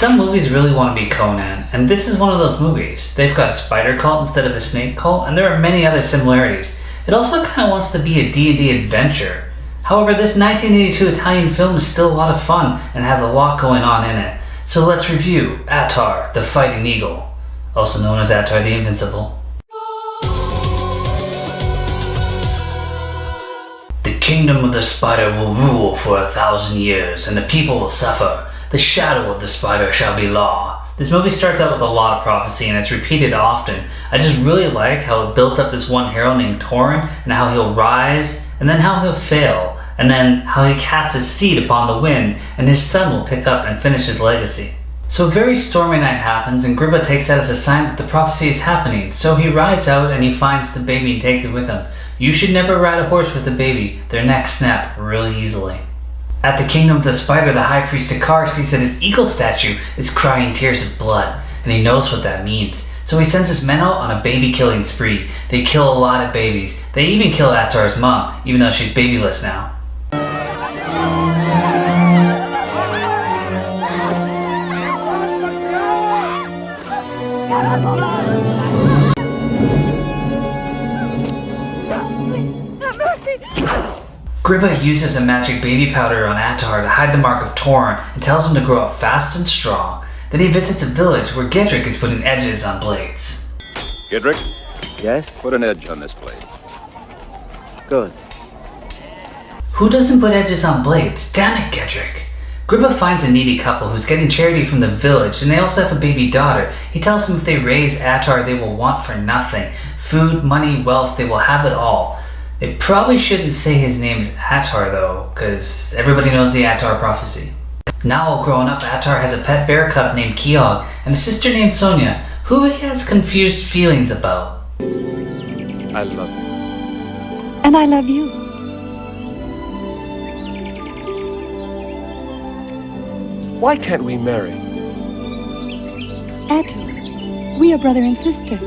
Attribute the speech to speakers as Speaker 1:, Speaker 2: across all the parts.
Speaker 1: Some movies really want to be Conan, and this is one of those movies. They've got a spider cult instead of a snake cult, and there are many other similarities. It also kind of wants to be a D&D adventure. However, this 1982 Italian film is still a lot of fun and has a lot going on in it. So let's review Atar, the Fighting Eagle, also known as Atar the Invincible. The kingdom of the spider will rule for 1,000 years, and the people will suffer. The shadow of the spider shall be law. This movie starts out with a lot of prophecy, and it's repeated often. I just really like how it builds up this one hero named Torin, and how he'll rise, and then how he'll fail, and then how he casts his seed upon the wind, and his son will pick up and finish his legacy. So a very stormy night happens, and Griba takes that as a sign that the prophecy is happening. So he rides out and he finds the baby and takes it with him. You should never ride a horse with a baby. Their necks snap really easily. At the kingdom of the spider, the high priest Dakkar sees that his eagle statue is crying tears of blood, and he knows what that means. So he sends his men out on a baby killing spree. They kill a lot of babies. They even kill Atar's mom, even though she's babyless now. Griba uses a magic baby powder on Atar to hide the mark of Torin and tells him to grow up fast and strong. Then he visits a village where Gedrick is putting edges on blades.
Speaker 2: Gedrick?
Speaker 3: Yes?
Speaker 2: Put an edge on this blade.
Speaker 3: Good.
Speaker 1: Who doesn't put edges on blades? Damn it, Gedrick! Griba finds a needy couple who's getting charity from the village, and they also have a baby daughter. He tells them if they raise Atar, they will want for nothing. Food, money, wealth, they will have it all. They probably shouldn't say his name is Atar though, because everybody knows the Atar prophecy. Now all grown up, Atar has a pet bear cub named Kiog, and a sister named Sonya, who he has confused feelings about.
Speaker 2: I love you.
Speaker 4: And I love you.
Speaker 2: Why can't we marry?
Speaker 4: Ator, we are brother and sister.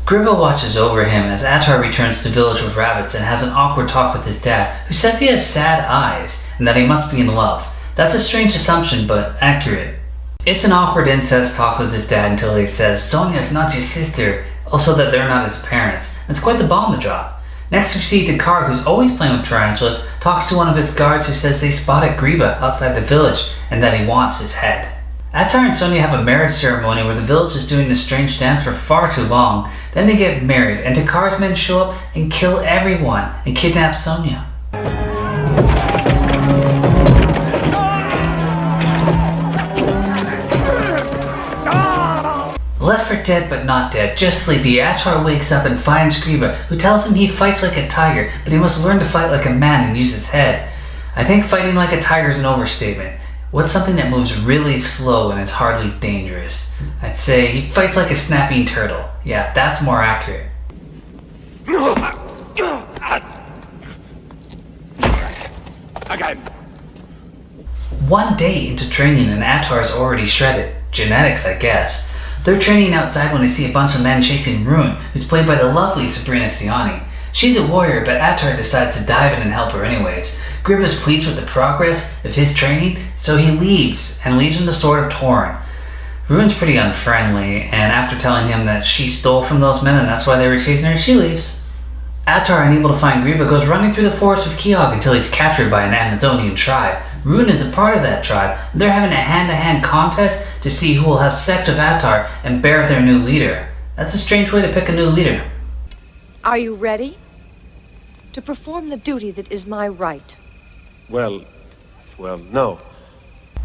Speaker 1: Griba watches over him as Atar returns to the village with rabbits and has an awkward talk with his dad, who says he has sad eyes and that he must be in love. That's a strange assumption, but accurate. It's an awkward incest talk with his dad until he says, Sonya's not your sister, also that they're not his parents. It's quite the bomb to drop. Next we see Dakkar, who's always playing with tarantulas, talks to one of his guards who says they spotted Griba outside the village and that he wants his head. Atar and Sonya have a marriage ceremony where the village is doing this strange dance for far too long. Then they get married, and Dakkar's men show up and kill everyone and kidnap Sonya. Left for dead but not dead, just sleepy, Atar wakes up and finds Griba, who tells him he fights like a tiger, but he must learn to fight like a man and use his head. I think fighting like a tiger is an overstatement. What's something that moves really slow and is hardly dangerous? I'd say he fights like a snapping turtle. Yeah, that's more accurate.
Speaker 2: Again.
Speaker 1: One day into training and Atar's already shredded. Genetics, I guess. They're training outside when they see a bunch of men chasing Roon, who's played by the lovely Sabrina Siani. She's a warrior, but Atar decides to dive in and help her anyways. Griba's pleased with the progress of his training, so he leaves, and leaves him the sword of Torin. Roon's pretty unfriendly, and after telling him that she stole from those men and that's why they were chasing her, she leaves. Atar, unable to find Griba, goes running through the forest with Kiog until he's captured by an Amazonian tribe. Roon is a part of that tribe. They're having a hand-to-hand contest to see who will have sex with Atar and bear their new leader. That's a strange way to pick a new leader.
Speaker 5: Are you ready to perform the duty that is my right?
Speaker 2: Well, no.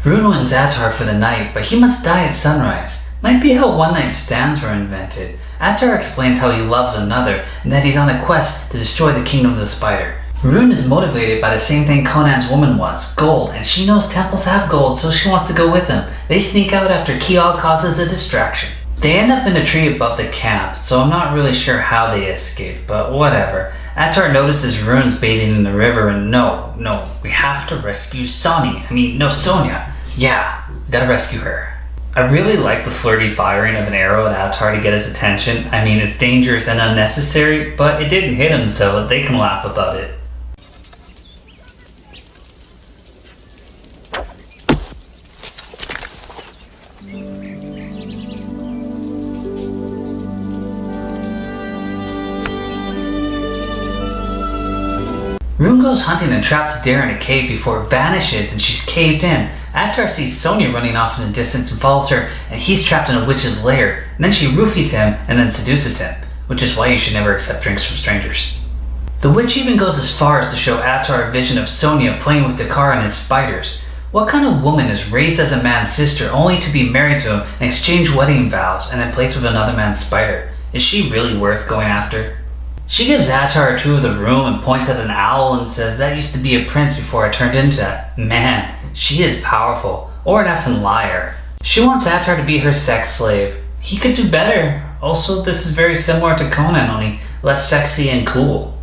Speaker 1: Roon wins Atar for the night, but he must die at sunrise. Might be how one-night stands were invented. Atar explains how he loves another, and that he's on a quest to destroy the kingdom of the spider. Roon is motivated by the same thing Conan's woman was, gold, and she knows temples have gold, so she wants to go with him. They sneak out after Kiog causes a distraction. They end up in a tree above the camp, so I'm not really sure how they escaped, but whatever. Atar notices Roon's bathing in the river and no, we have to rescue Sonya. Yeah, we gotta rescue her. I really like the flirty firing of an arrow at Atar to get his attention. I mean, it's dangerous and unnecessary, but it didn't hit him, so they can laugh about it. Roon goes hunting and traps a deer in a cave before it vanishes and she's caved in. Atar sees Sonya running off in the distance and follows her, and he's trapped in a witch's lair. And then she roofies him and then seduces him, which is why you should never accept drinks from strangers. The witch even goes as far as to show Atar a vision of Sonya playing with Dakkar and his spiders. What kind of woman is raised as a man's sister only to be married to him and exchange wedding vows and then plays with another man's spider? Is she really worth going after? She gives Atar a tour of the room and points at an owl and says that used to be a prince before I turned into that. Man, she is powerful. Or an effing liar. She wants Atar to be her sex slave. He could do better. Also, this is very similar to Conan, only less sexy and cool.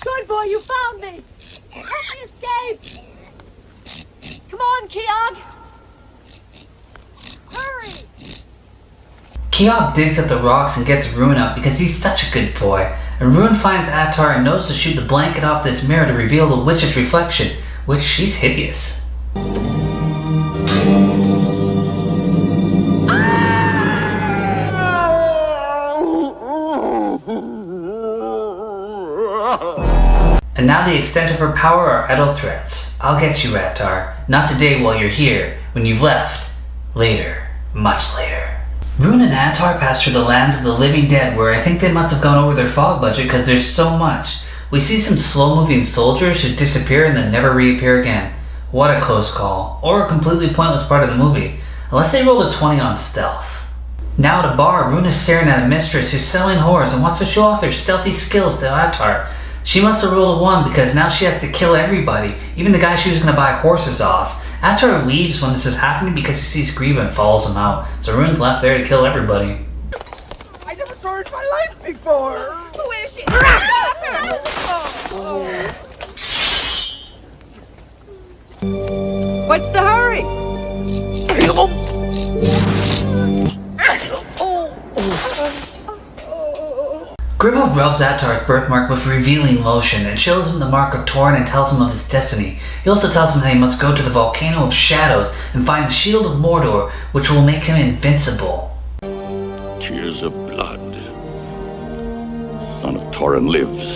Speaker 5: Good boy, you found me! Help me escape! Come on, Keogh! Hurry!
Speaker 1: Keogh digs at the rocks and gets Roon up because he's such a good boy. And Roon finds Atar and knows to shoot the blanket off this mirror to reveal the witch's reflection, which she's hideous. And now the extent of her power are idle threats. I'll get you, Atar. Not today while you're here. When you've left. Later. Much later. Roon and Atar pass through the lands of the living dead, where I think they must have gone over their fog budget because there's so much. We see some slow-moving soldiers who disappear and then never reappear again. What a close call. Or a completely pointless part of the movie. Unless they rolled a 20 on stealth. Now at a bar, Roon is staring at a mistress who's selling whores and wants to show off her stealthy skills to Atar. She must have rolled a 1 because now she has to kill everybody, even the guy she was going to buy horses off. Atar leaves when this is happening because he sees Griba and follows him out, so Roon's left there to kill everybody.
Speaker 6: I never saw her in my life before!
Speaker 5: Who is she?
Speaker 6: What's the hurry?
Speaker 1: Griba rubs Atar's birthmark with revealing lotion and shows him the mark of Torin and tells him of his destiny. He also tells him that he must go to the Volcano of Shadows and find the Shield of Mordor, which will make him invincible.
Speaker 7: Tears of blood. Son of Torin lives.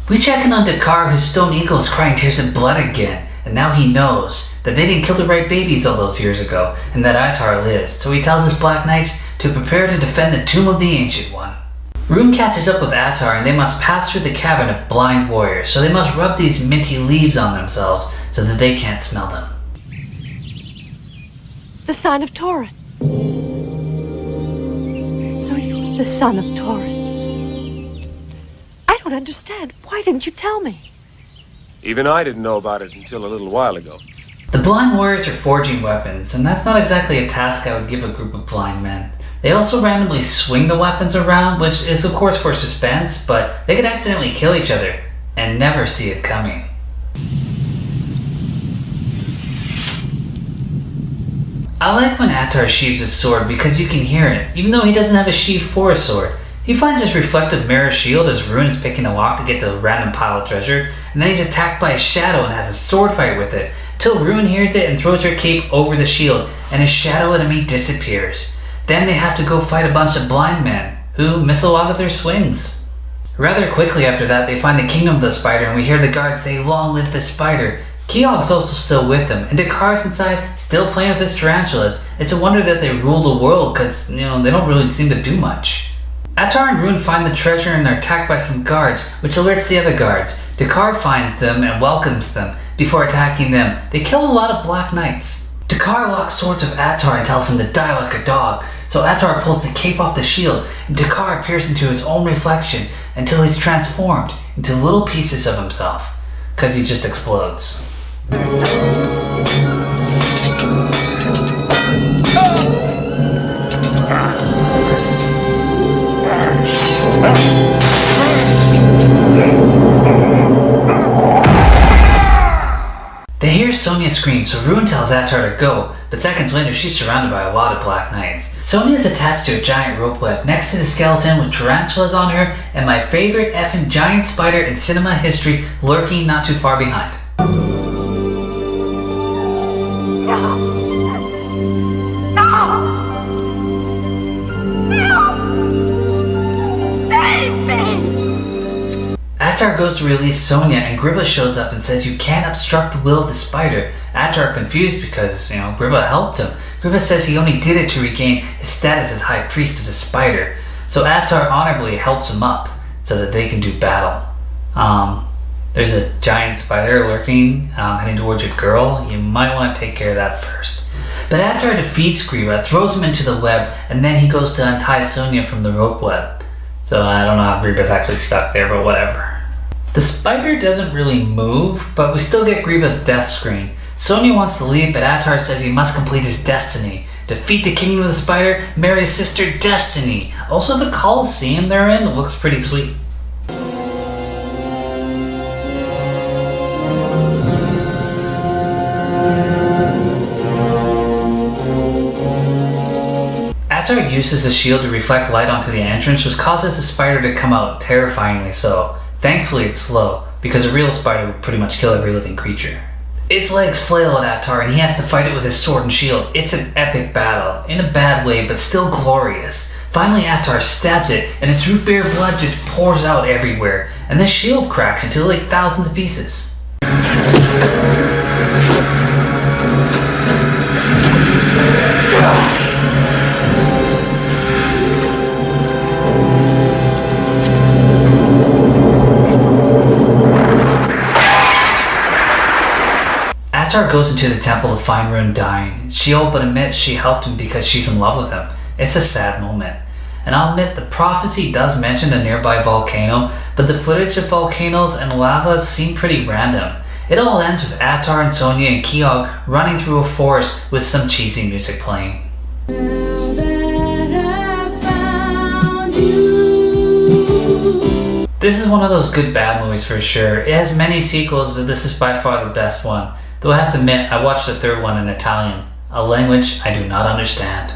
Speaker 1: We check in on Dakkar, whose stone eagle is crying tears of blood again, and now he knows that they didn't kill the right babies all those years ago, and that Atar lives, so he tells his Black Knights to prepare to defend the tomb of the Ancient One. Roon catches up with Atar and they must pass through the cavern of blind warriors, so they must rub these minty leaves on themselves so that they can't smell them.
Speaker 5: The sign of Torin. So you're the son of Torin. I don't understand. Why didn't you tell me?
Speaker 2: Even I didn't know about it until a little while ago.
Speaker 1: The blind warriors are forging weapons, and that's not exactly a task I would give a group of blind men. They also randomly swing the weapons around, which is of course for suspense, but they could accidentally kill each other and never see it coming. I like when Atar sheaves his sword because you can hear it, even though he doesn't have a sheath for a sword. He finds his reflective mirror shield as Roon is picking a lock to get the random pile of treasure, and then he's attacked by a shadow and has a sword fight with it, till Roon hears it and throws her cape over the shield, and his shadow enemy disappears. Then they have to go fight a bunch of blind men, who miss a lot of their swings. Rather quickly after that, they find the kingdom of the spider, and we hear the guards say, "Long live the spider." Keogh's also still with them, and Dakkar's inside, still playing with his tarantulas. It's a wonder that they rule the world, because, they don't really seem to do much. Atar and Roon find the treasure and are attacked by some guards, which alerts the other guards. Dakkar finds them and welcomes them. Before attacking them, they kill a lot of Black Knights. Dakkar locks swords with Atar and tells him to die like a dog, so Atar pulls the cape off the shield, and Dakkar peers into his own reflection until he's transformed into little pieces of himself, because he just explodes. They hear Sonya scream, so Roon tells Atar to go, but seconds later she's surrounded by a lot of Black Knights. Sonya is attached to a giant rope web next to the skeleton with tarantulas on her, and my favorite effing giant spider in cinema history lurking not too far behind. Atar goes to release Sonya and Griba shows up and says you can't obstruct the will of the spider. Atar confused because, Griba helped him. Griba says he only did it to regain his status as High Priest of the Spider. So Atar honorably helps him up so that they can do battle. There's a giant spider lurking, heading towards your girl. You might want to take care of that first. But Atar defeats Griba, throws him into the web, and then he goes to untie Sonya from the rope web. So I don't know if Griba's actually stuck there, but whatever. The spider doesn't really move, but we still get Griba's death screen. Sonya wants to leave, but Atar says he must complete his destiny. Defeat the kingdom of the spider, marry his sister Destiny. Also, the Coliseum they're in looks pretty sweet. Atar uses his shield to reflect light onto the entrance, which causes the spider to come out terrifyingly so. Thankfully it's slow, because a real spider would pretty much kill every living creature. Its legs flail at Atar and he has to fight it with his sword and shield. It's an epic battle, in a bad way but still glorious. Finally Atar stabs it and its root beer blood just pours out everywhere, and the shield cracks into like thousands of pieces. Atar goes into the temple to find Roon dying. She all but admits she helped him because she's in love with him. It's a sad moment. And I'll admit the prophecy does mention a nearby volcano, but the footage of volcanoes and lava seem pretty random. It all ends with Atar and Sonya and Keogh running through a forest with some cheesy music playing. This is one of those good bad movies for sure. It has many sequels, but this is by far the best one. Though I have to admit, I watched the third one in Italian, a language I do not understand.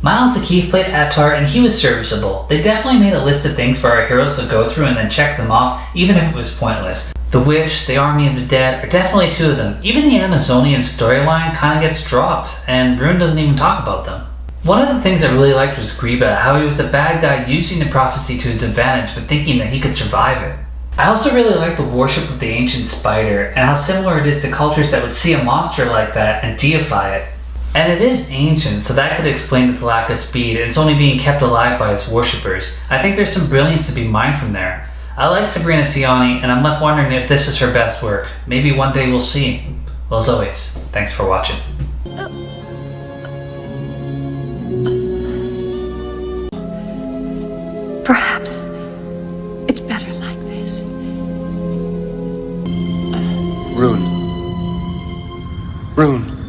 Speaker 1: Miles O'Keefe played Atar and he was serviceable. They definitely made a list of things for our heroes to go through and then check them off, even if it was pointless. The Witch, the Army of the Dead are definitely two of them. Even the Amazonian storyline kinda gets dropped, and Roon doesn't even talk about them. One of the things I really liked was Griba, how he was a bad guy using the prophecy to his advantage but thinking that he could survive it. I also really like the worship of the ancient spider and how similar it is to cultures that would see a monster like that and deify it. And it is ancient, so that could explain its lack of speed and it's only being kept alive by its worshippers. I think there's some brilliance to be mined from there. I like Sabrina Siani and I'm left wondering if this is her best work. Maybe one day we'll see. Well, as always, thanks for watching.
Speaker 5: Perhaps it's better like this.
Speaker 2: Roon. Roon.